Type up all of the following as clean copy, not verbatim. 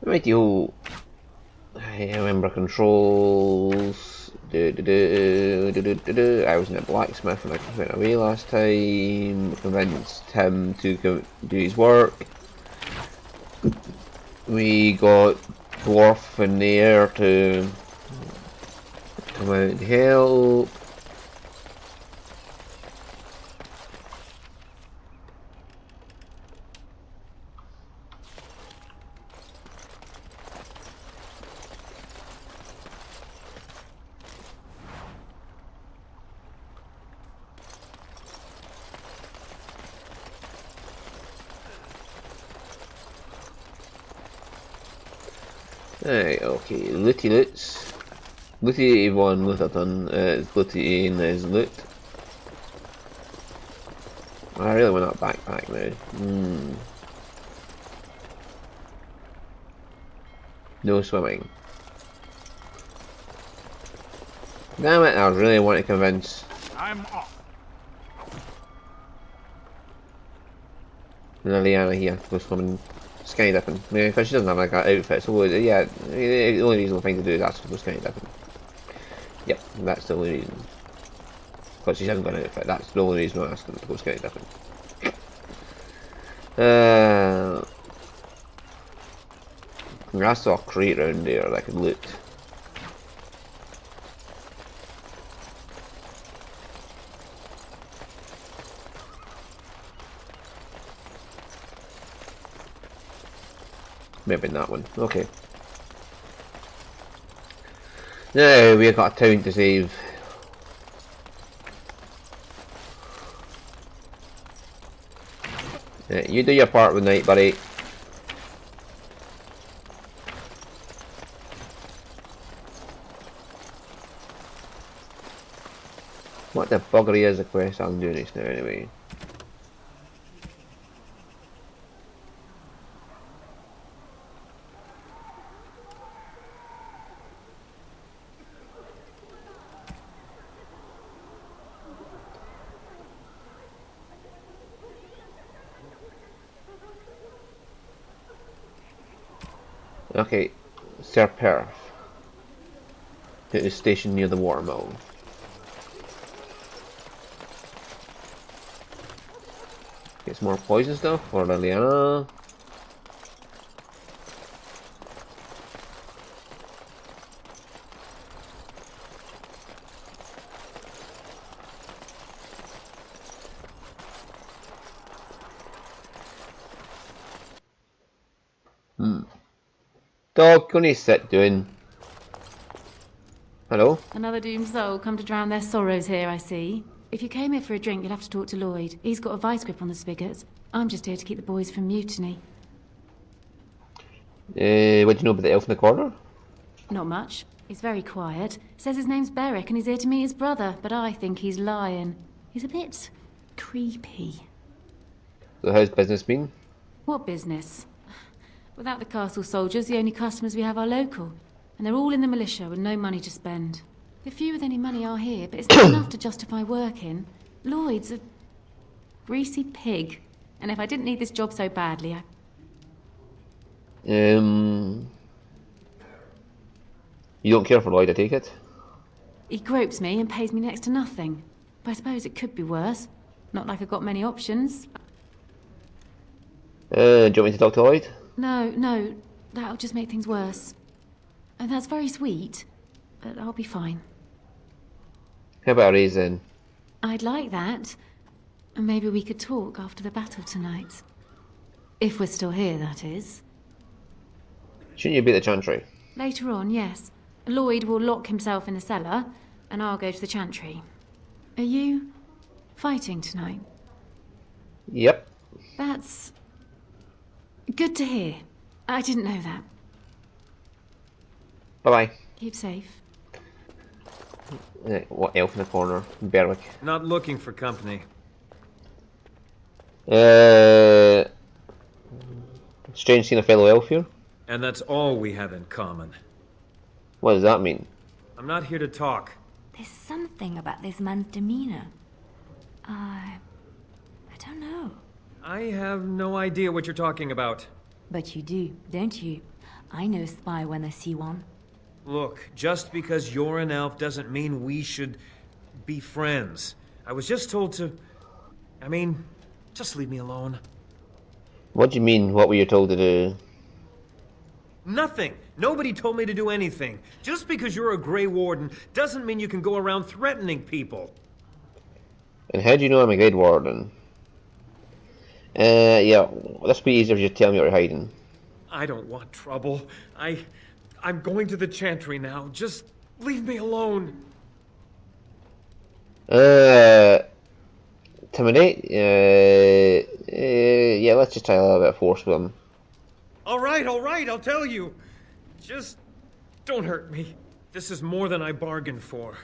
Rightio. I remember controls. I was in a blacksmith when I went away last time. Convinced him to do his work. We got Dwarf in there to come out and help. Right, okay, looty loots. Looty 81, loot I've done, looty in is loot. I really want that backpack now. No swimming. Damn it, I really want to convince I'm off. Liliana here to go swimming, skydipping. Yeah, because she doesn't have like an outfit, so yeah, the only reasonable thing to do is ask her to go skydipping. Yep, that's the only reason. Because she hasn't got an outfit, that's the only reason I'm asking her to go skydipping. I saw a crate around there that I could loot. Maybe in that one. Okay. Now we've got a town to save. Yeah, you do your part with night, buddy. What the buggery is the quest I'm doing this now anyway? Okay, Sir Perth. It is stationed near the watermill. Get some more poison stuff for Liliana. Dog, can you sit doing? Hello? Another doomed soul come to drown their sorrows here, I see. If you came here for a drink, you'll have to talk to Lloyd. He's got a vice grip on the spigots. I'm just here to keep the boys from mutiny. What do you know about the elf in the corner? Not much. He's very quiet. Says his name's Beric and he's here to meet his brother, but I think he's lying. He's a bit creepy. So how's business been? What business? Without the castle soldiers, the only customers we have are local. And they're all in the militia with no money to spend. The few with any money are here, but it's not enough to justify working. Lloyd's a greasy pig. And if I didn't need this job so badly, You don't care for Lloyd, I take it? he gropes me and pays me next to nothing. But I suppose it could be worse. Not like I've got many options. Do you want me to talk to Lloyd? No, that'll just make things worse. And that's very sweet, but I'll be fine. How about a raise then? I'd like that. And maybe we could talk after the battle tonight. If we're still here, that is. Shouldn't you be at the Chantry? Later on, yes. Lloyd will lock himself in the cellar, and I'll go to the Chantry. Are you fighting tonight? Yep. That's good to hear. I didn't know that. Bye-bye. Keep safe. What elf in the corner? Berwick. Not looking for company. Strange seeing a fellow elf here. And that's all we have in common. What does that mean? I'm not here to talk. There's something about this man's demeanor. I don't know. I have no idea what you're talking about. But you do, don't you? I know spy when I see one. Look, just because you're an elf doesn't mean we should be friends. I was just told to... I mean, just leave me alone. What do you mean, what were you told to do? Nothing. Nobody told me to do anything. Just because you're a Grey Warden doesn't mean you can go around threatening people. And how do you know I'm a Grey Warden? Yeah, this would be easier if you tell me what you're hiding. I don't want trouble. I'm going to the Chantry now. Just leave me alone. Intimidate? Yeah, let's just try a little bit of force with him. All right, I'll tell you. Just don't hurt me. This is more than I bargained for.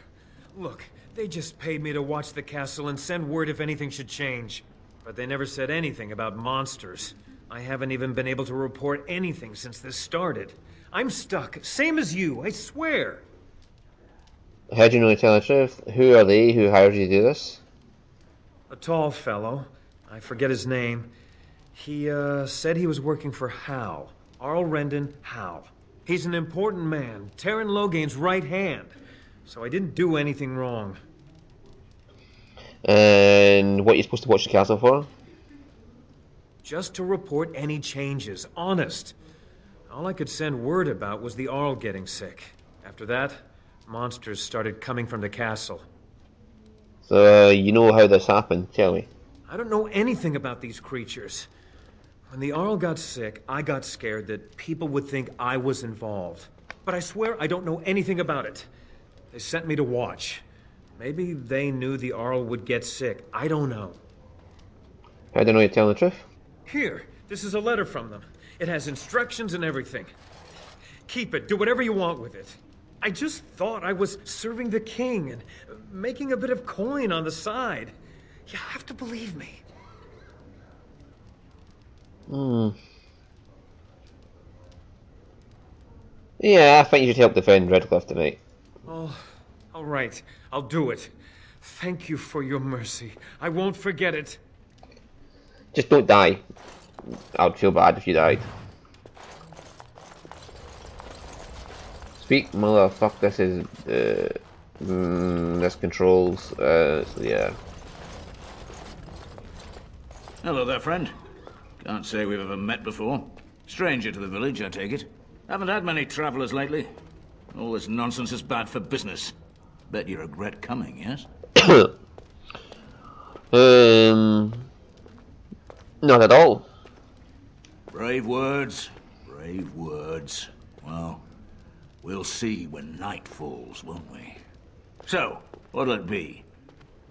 Look, they just paid me to watch the castle and send word if anything should change. But they never said anything about monsters. I haven't even been able to report anything since this started. I'm stuck, same as you, I swear. How do you know to tell the truth? Who are they? Who hired you to do this? A tall fellow. I forget his name. He, said he was working for Hal. Arl Rendon Hal. He's an important man, Terran Logain's right hand. So I didn't do anything wrong. And what are you supposed to watch the castle for? Just to report any changes, honest. All I could send word about was the Arl getting sick. After that, monsters started coming from the castle. So, you know how this happened, tell me. I don't know anything about these creatures. When the Arl got sick, I got scared that people would think I was involved. But I swear I don't know anything about it. They sent me to watch. Maybe they knew the Arl would get sick. I don't know. How do you know you're telling the truth? Here, this is a letter from them. It has instructions and everything. Keep it. Do whatever you want with it. I just thought I was serving the king and making a bit of coin on the side. You have to believe me. Yeah, I think you should help defend Redcliffe tonight. Oh, all right. I'll do it. Thank you for your mercy. I won't forget it. Just don't die. I'd feel bad if you died. Speak, motherfuck, this is, this controls, so yeah. Hello there, friend. Can't say we've ever met before. Stranger to the village, I take it. Haven't had many travelers lately. All this nonsense is bad for business. Bet you regret coming, yes? Not at all. Brave words. Well, we'll see when night falls, won't we? So, what'll it be?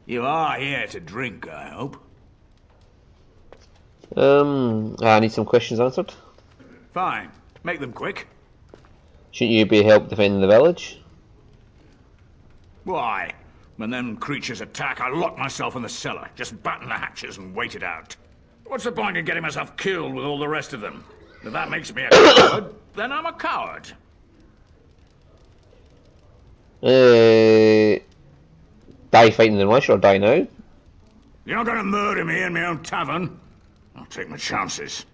You are here to drink, I hope? I need some questions answered. Fine. Make them quick. Shouldn't you be help defending the village? Why? When them creatures attack, I lock myself in the cellar. Just batten the hatches and wait it out. What's the point in getting myself killed with all the rest of them? If that makes me a coward, then I'm a coward. Die fighting the militia or die now? You're not gonna murder me in my own tavern. I'll take my chances.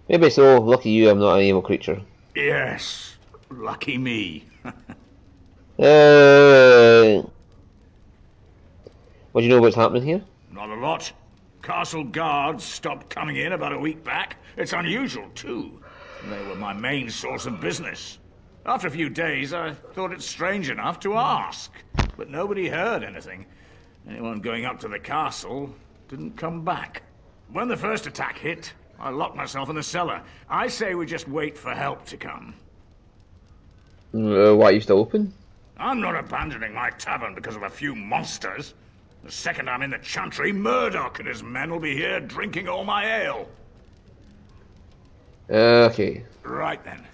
Maybe so. Lucky you, I'm not an evil creature. Yes. Lucky me. What do you know what's happening here? Not a lot. Castle guards stopped coming in about a week back. It's unusual, too. They were my main source of business. After a few days, I thought it strange enough to ask. But nobody heard anything. Anyone going up to the castle didn't come back. When the first attack hit, I locked myself in the cellar. I say we just wait for help to come. Why are you still open? I'm not abandoning my tavern because of a few monsters. The second I'm in the Chantry, Murdoch and his men will be here drinking all my ale. Okay. Right then.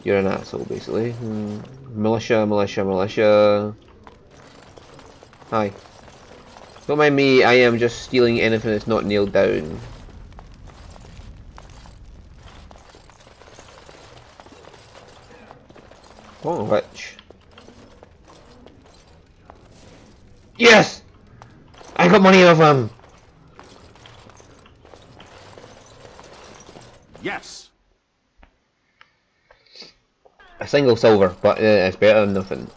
You're an asshole, basically. Militia. Hi. Don't mind me, I am just stealing anything that's not nailed down. Oh, witch. Yes! I got money off him. Yes. A single silver, but it's better than nothing.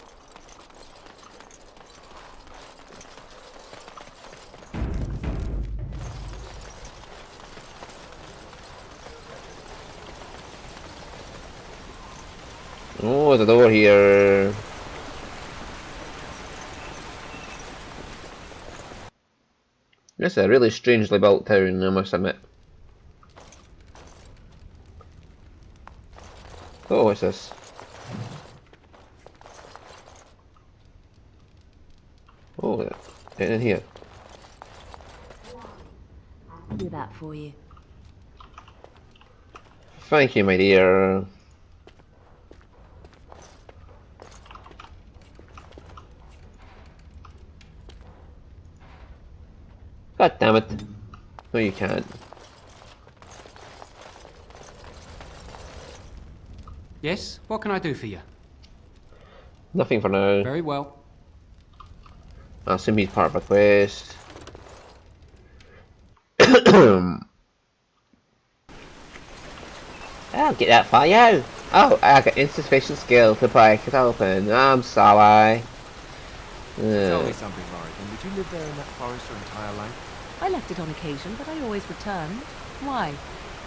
Oh, there's a door here. This is a really strangely built town, I must admit. Oh, what's this? Oh, get in here. I'll do that for you. Thank you, my dear. God damn it. No, you can't. Yes? What can I do for you? Nothing for now. Very well. I assume he's part of a quest. I'll get that for you. Oh, I got insufficient skill to break it open. I'm sorry. Tell me something, Morrigan. Did you live there in that forest your entire life? I left it on occasion, but I always returned. Why?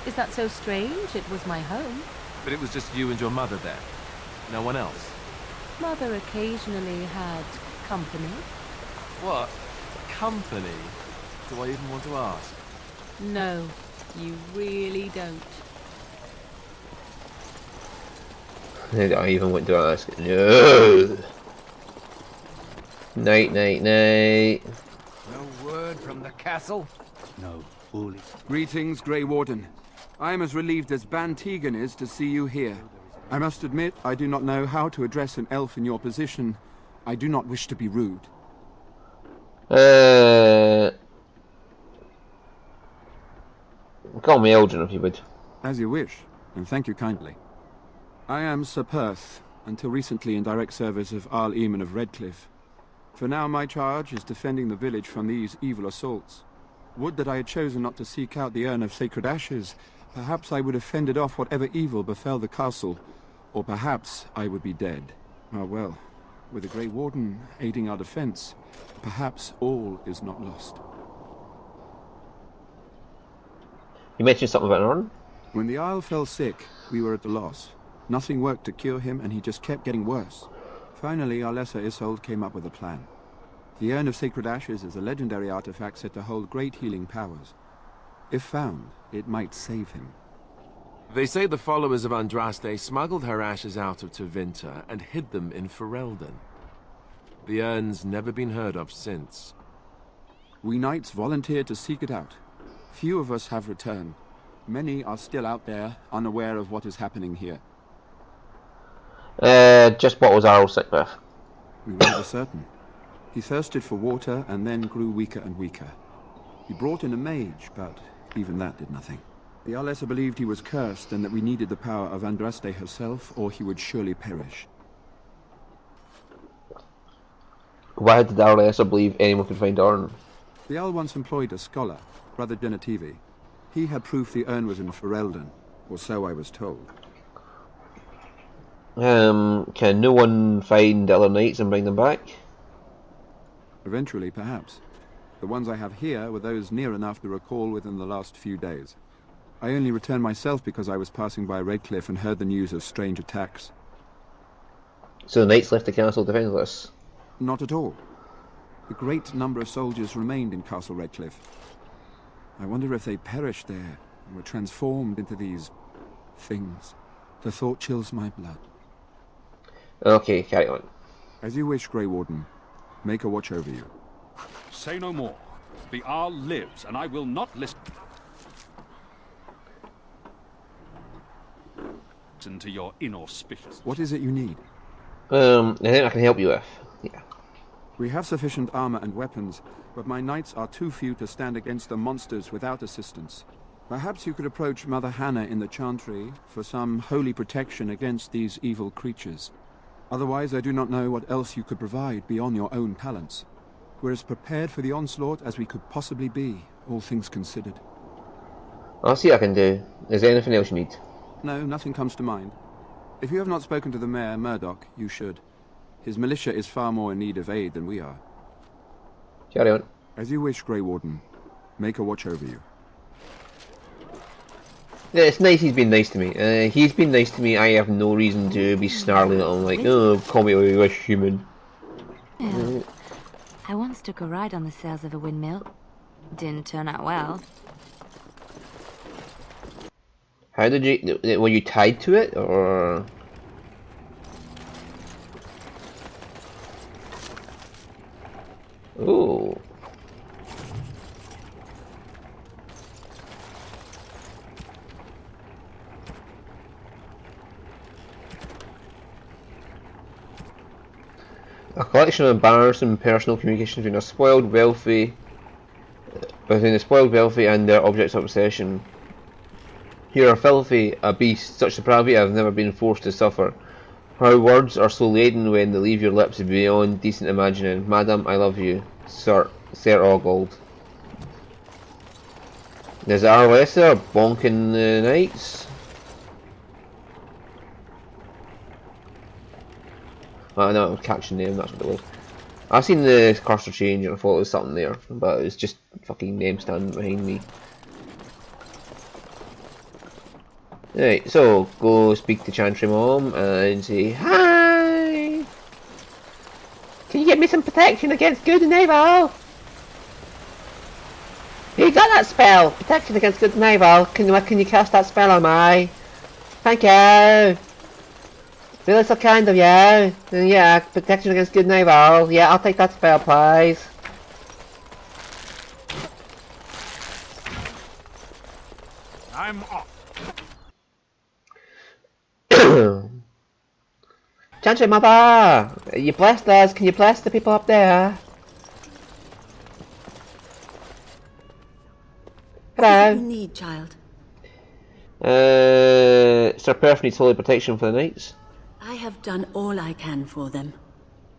Is that so strange? It was my home. But it was just you and your mother there. No one else. Mother occasionally had company. What? Company? Do I even want to ask? No, you really don't. I don't even want to ask. No. Night, night, night. No word from the castle? No, Uli. Greetings, Grey Warden. I am as relieved as Ban Tegan is to see you here. I must admit, I do not know how to address an elf in your position. I do not wish to be rude. Call me Eldrin if you would. As you wish, and thank you kindly. I am Sir Perth, until recently in direct service of Arl Eamon of Redcliffe. For now my charge is defending the village from these evil assaults. Would that I had chosen not to seek out the Urn of Sacred Ashes. Perhaps I would have fended off whatever evil befell the castle, or perhaps I would be dead. Ah well, with the Grey Warden aiding our defense, perhaps all is not lost. You mentioned something about an urn? When the Isle fell sick, we were at a loss. Nothing worked to cure him, and he just kept getting worse. Finally, our lesser Isolde came up with a plan. The Urn of Sacred Ashes is a legendary artifact said to hold great healing powers. If found, it might save him. They say the followers of Andraste smuggled her ashes out of Tevinter and hid them in Ferelden. The urn's never been heard of since. We knights volunteered to seek it out. Few of us have returned. Many are still out there, unaware of what is happening here. Just what was Arl sick with? We were never certain. He thirsted for water and then grew weaker and weaker. He brought in a mage, but even that did nothing. The Arlessa believed he was cursed and that we needed the power of Andraste herself, or he would surely perish. Why did Arlessa believe anyone could find Urn? The Jarl once employed a scholar, Brother Genetivi. He had proof the urn was in Ferelden, or so I was told. Can no one find the other knights and bring them back? Eventually, perhaps. The ones I have here were those near enough to recall within the last few days. I only returned myself because I was passing by Redcliffe and heard the news of strange attacks. So the knights left the castle defenseless? Not at all. A great number of soldiers remained in Castle Redcliffe. I wonder if they perished there and were transformed into these things. The thought chills my blood. Okay, carry on. As you wish, Grey Warden. Make a watch over you. Say no more. The Jarl lives, and I will not listen to your inauspicious... What is it you need? I think I can help you with. Yeah. We have sufficient armor and weapons, but my knights are too few to stand against the monsters without assistance. Perhaps you could approach Mother Hannah in the Chantry for some holy protection against these evil creatures. Otherwise, I do not know what else you could provide beyond your own talents. We're as prepared for the onslaught as we could possibly be, all things considered. I'll see what I can do. Is there anything else you need? No, nothing comes to mind. If you have not spoken to the Mayor, Murdoch, you should. His militia is far more in need of aid than we are. Carry on. As you wish, Grey Warden. Maker watch over you. Yeah, it's nice he's been nice to me. He's been nice to me. I have no reason to be snarling at him like, oh, call me a wish human. Yeah. I once took a ride on the sails of a windmill. Didn't turn out well. How did you... Were you tied to it, or...? Ooh. A collection of embarrassing personal communications between the spoiled wealthy and their objects of obsession. You are filthy, a beast, such depravity I have never been forced to suffer. How words are so laden when they leave your lips beyond decent imagining. Madam, I love you, Sir Oggold. There's Arlessa bonking the knights. I know, catching name, that's what it was. I seen the cursor change and I thought there was something there, but it's just fucking name standing behind me. Right, so go speak to Chantry Mom and say, hi! Can you get me some protection against good and evil? You got that spell! Protection against good and evil. Can you cast that spell on me? Thank you! Really so kind of you. Yeah, protection against good and evil. Yeah, I'll take that spell, please. I'm off. Chantry Mother! You blessed us. Can you bless the people up there? Hello. What do you need, child? Sir Perth needs holy protection for the knights. I have done all I can for them.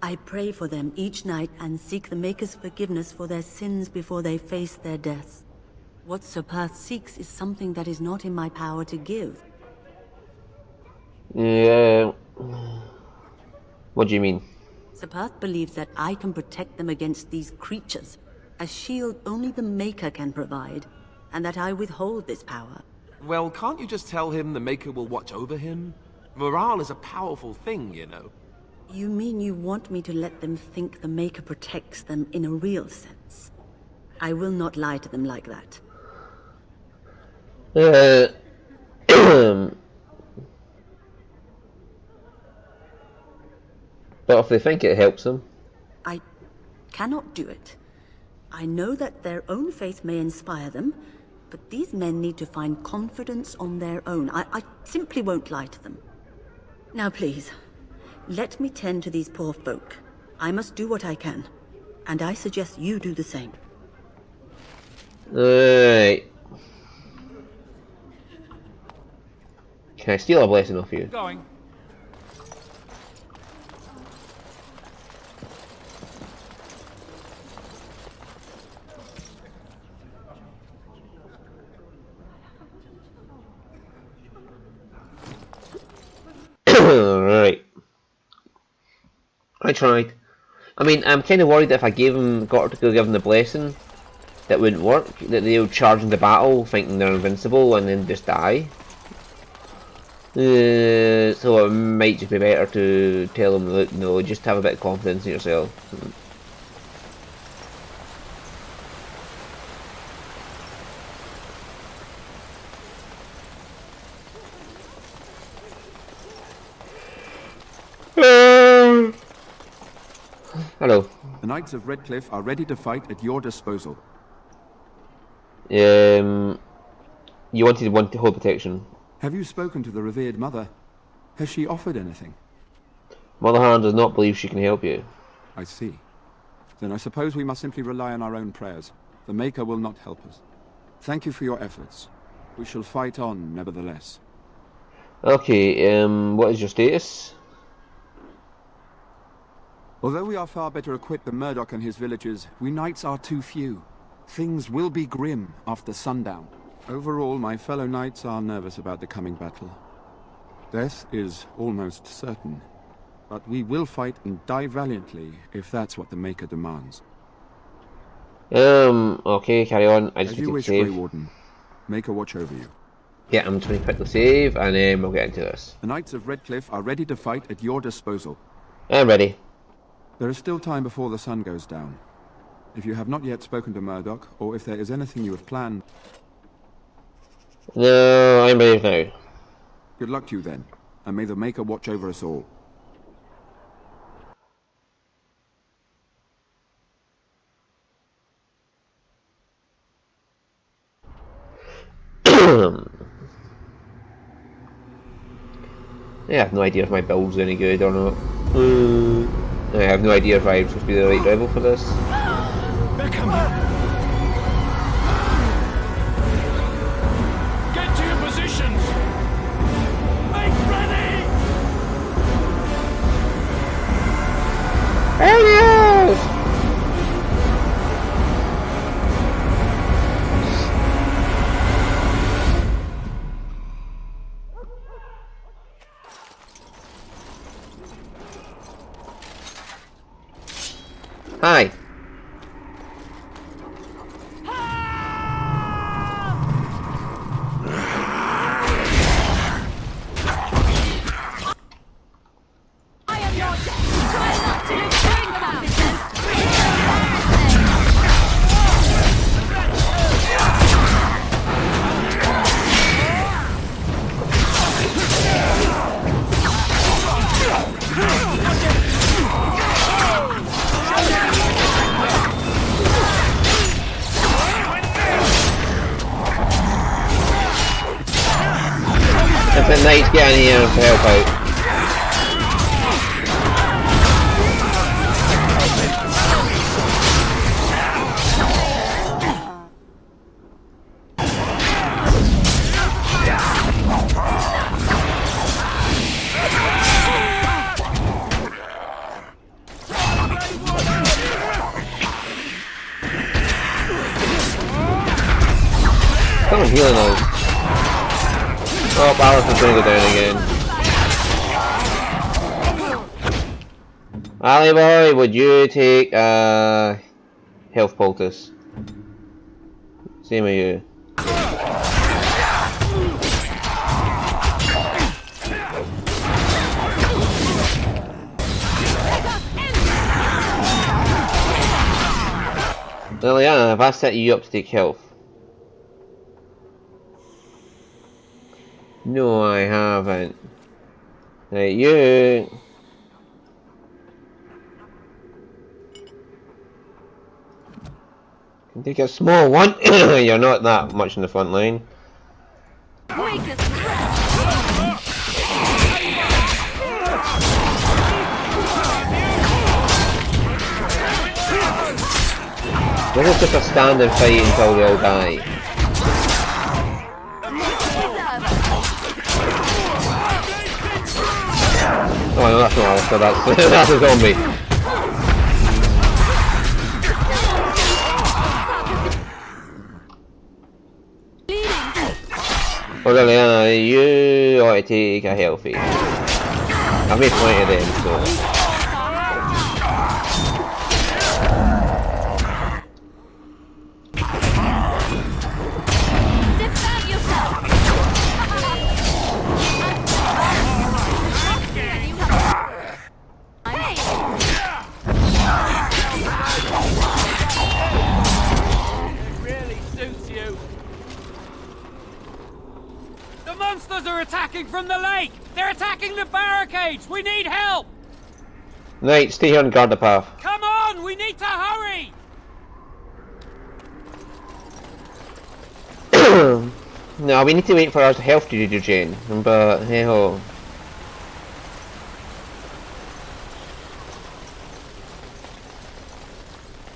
I pray for them each night and seek the Maker's forgiveness for their sins before they face their deaths. What Sir Perth seeks is something that is not in my power to give. Yeah. What do you mean? Sir Perth believes that I can protect them against these creatures, a shield only the Maker can provide, and that I withhold this power. Well, can't you just tell him the Maker will watch over him? Morale is a powerful thing, you know. You mean you want me to let them think the Maker protects them in a real sense? I will not lie to them like that. But if they think it helps them. I cannot do it. I know that their own faith may inspire them, but these men need to find confidence on their own. I simply won't lie to them. Now please, let me tend to these poor folk. I must do what I can, and I suggest you do the same. Alright. Can I steal a blessing off you? Going. Right. I tried. I mean, I'm kind of worried that if I got to go give them the blessing, that wouldn't work. That they would charge into battle thinking they're invincible and then just die. So it might just be better to tell them, look, no, just have a bit of confidence in yourself. Hello. The Knights of Redcliffe are ready to fight at your disposal. You wanted one to hold protection. Have you spoken to the revered mother? Has she offered anything? Mother Hand does not believe she can help you. I see. Then I suppose we must simply rely on our own prayers. The Maker will not help us. Thank you for your efforts. We shall fight on, nevertheless. Okay, what is your status? Although we are far better equipped than Murdoch and his villagers, we knights are too few. Things will be grim after sundown. Overall, my fellow knights are nervous about the coming battle. Death is almost certain, but we will fight and die valiantly if that's what the Maker demands. Okay, carry on. I just As need you to wish, save. Grey Warden. Maker watch over you. Yeah, I'm trying to quickly save, and then we'll get into this. The Knights of Redcliffe are ready to fight at your disposal. I'm ready. There is still time before the sun goes down. If you have not yet spoken to Murdoch, or if there is anything you have planned... No, I'm ready now. Good luck to you then, and may the Maker watch over us all. I have no idea if my build's any good or not. I have no idea if I'm supposed to be the right rebel for this. They're coming! Get to your positions! Make ready! Elias! Hi. If the knights get in here to help out. Someone healing us. Oh, Alice is going to go down again. Ali boy, would you take health poultice? Same with you. Liliana, have I set you up to take health? No, I haven't. Hey, you. Can take a small one. You're not that much in the front line. This is just a standard fight until they all die. Oh no, that's not Alistair, that's a zombie. Oh Liliana, you ought to take a healthy. I've made plenty of them, so... From the lake! They're attacking the barricades! We need help! Knight, stay here and guard the path. Come on! We need to hurry! No, we need to wait for our health to regen, but hey ho.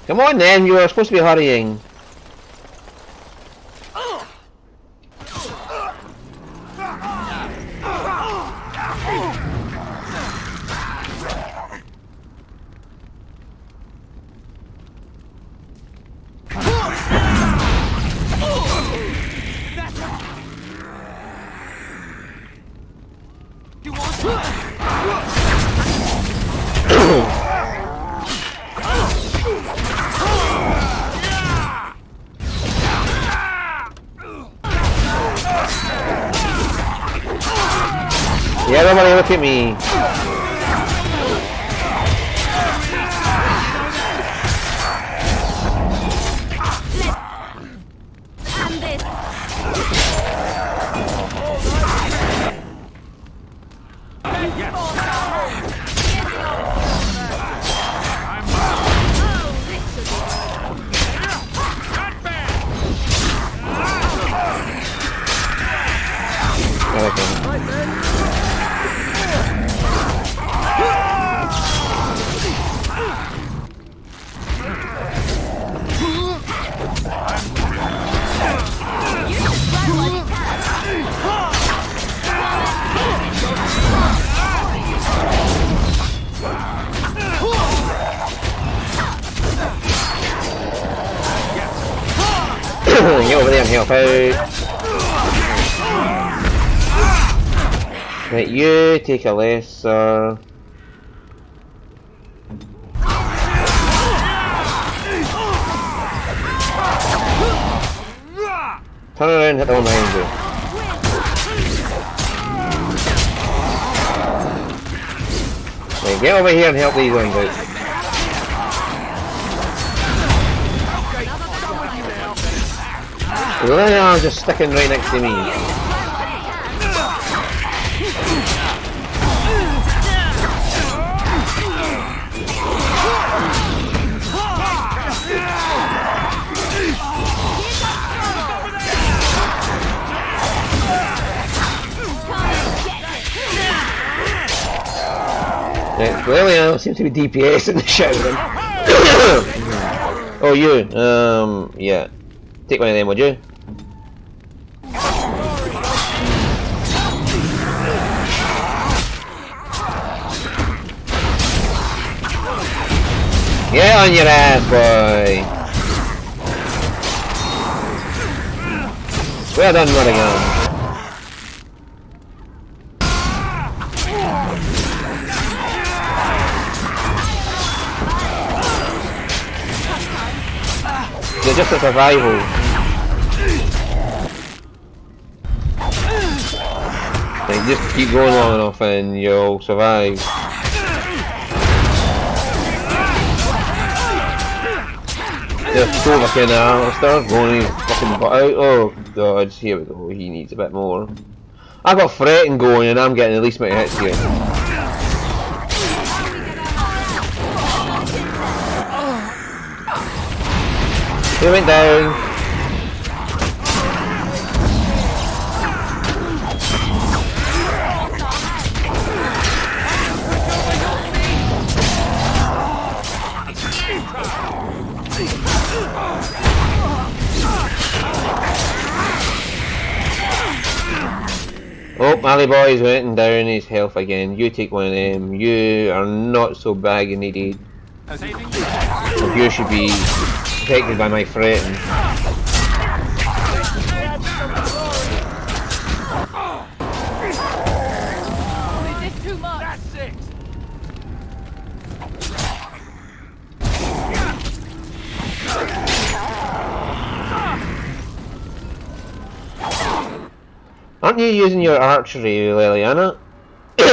Come on then, you are supposed to be hurrying. Yeah, everybody look at me. Get over there and help out. Right, you take a lesser. Turn around and hit the one behind you. Right, get over here and help these ones out. They are just sticking right next to me. Right, well, yeah, seems to be DPS in the shit of them. Oh, you, yeah. Take one of them, would you? Get on your ass, boy! Well done, Mulligan. They're just a survival. Like, just keep going long enough and you'll survive. There's Sova in there, I'll start going his fucking butt out. Oh god, here we go, he needs a bit more. I've got fretting going and I'm getting the least amount of hits here. He went down. Oh, Mally Boy's went down his health again. You take one of them. You are not so bad and needed. You should be protected by my fretting. Is this too much? That's it. Aren't you using your archery, Leliana? If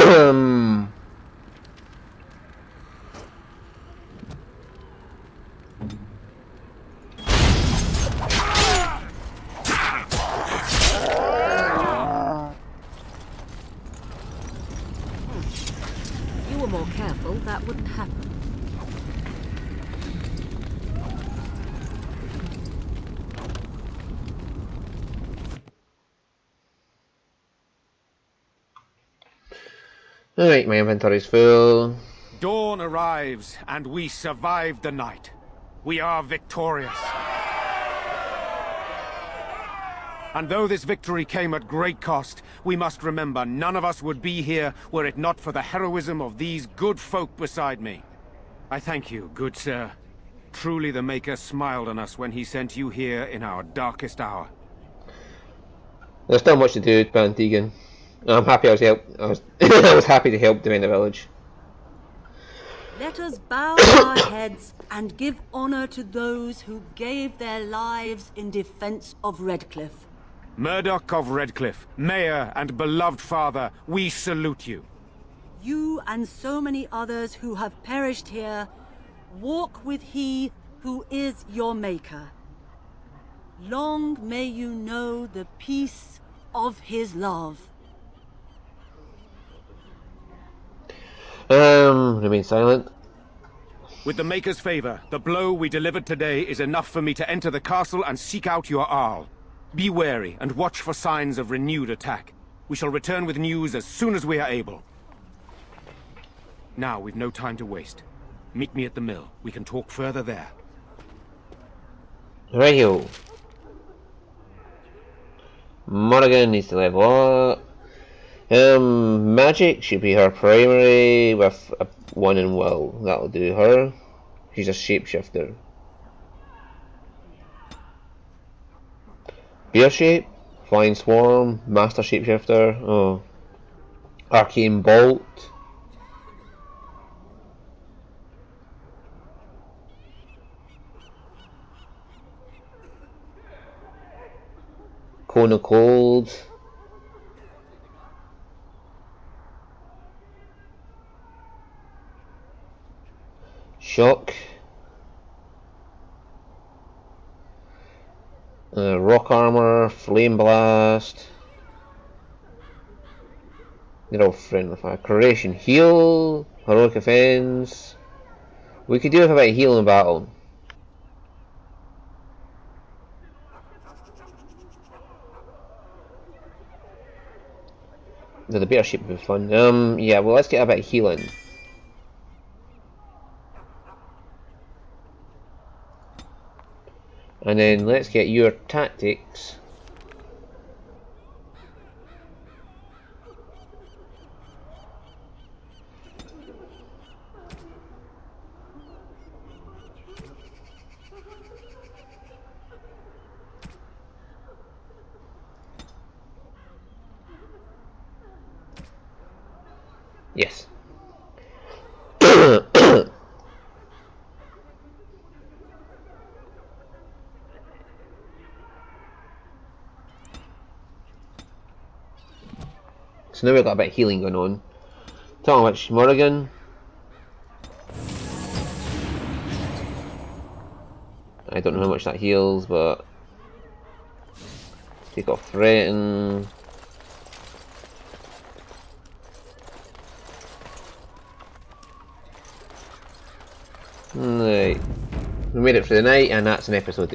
you were more careful, that wouldn't happen. Alright, my inventory's full. Dawn arrives, and we survived the night. We are victorious. And though this victory came at great cost, we must remember none of us would be here were it not for the heroism of these good folk beside me. I thank you, good sir. Truly the Maker smiled on us when he sent you here in our darkest hour. There's still much to do, Pantegan. I'm happy I was happy to help defend the village. Let us bow our heads and give honor to those who gave their lives in defense of Redcliffe. Murdoch of Redcliffe, Mayor and beloved father, we salute you. You and so many others who have perished here, walk with he who is your maker. Long may you know the peace of his love. Remain silent. With the Maker's favor, the blow we delivered today is enough for me to enter the castle and seek out your Arl. Be wary and watch for signs of renewed attack. We shall return with news as soon as we are able. Now, we've no time to waste. Meet me at the mill. We can talk further there. Rightio. Morrigan needs to level up. Magic should be her primary with a 1 in will. That'll do her. She's a shapeshifter. Bear shape, flying swarm, master shapeshifter. Oh, arcane bolt. Cone of cold. Shock. Rock armor, flame blast. They're all friendly fire. Creation, heal, heroic offense. We could do with a bit of heal in battle. No, the bear shape would be fun. Yeah, well, let's get a bit of healing. And then let's get your tactics. Yes. So now we've got a bit of healing going on. Talking about Morrigan. I don't know how much that heals, but take off threaten. Right. We made it for the night, and that's an episode there.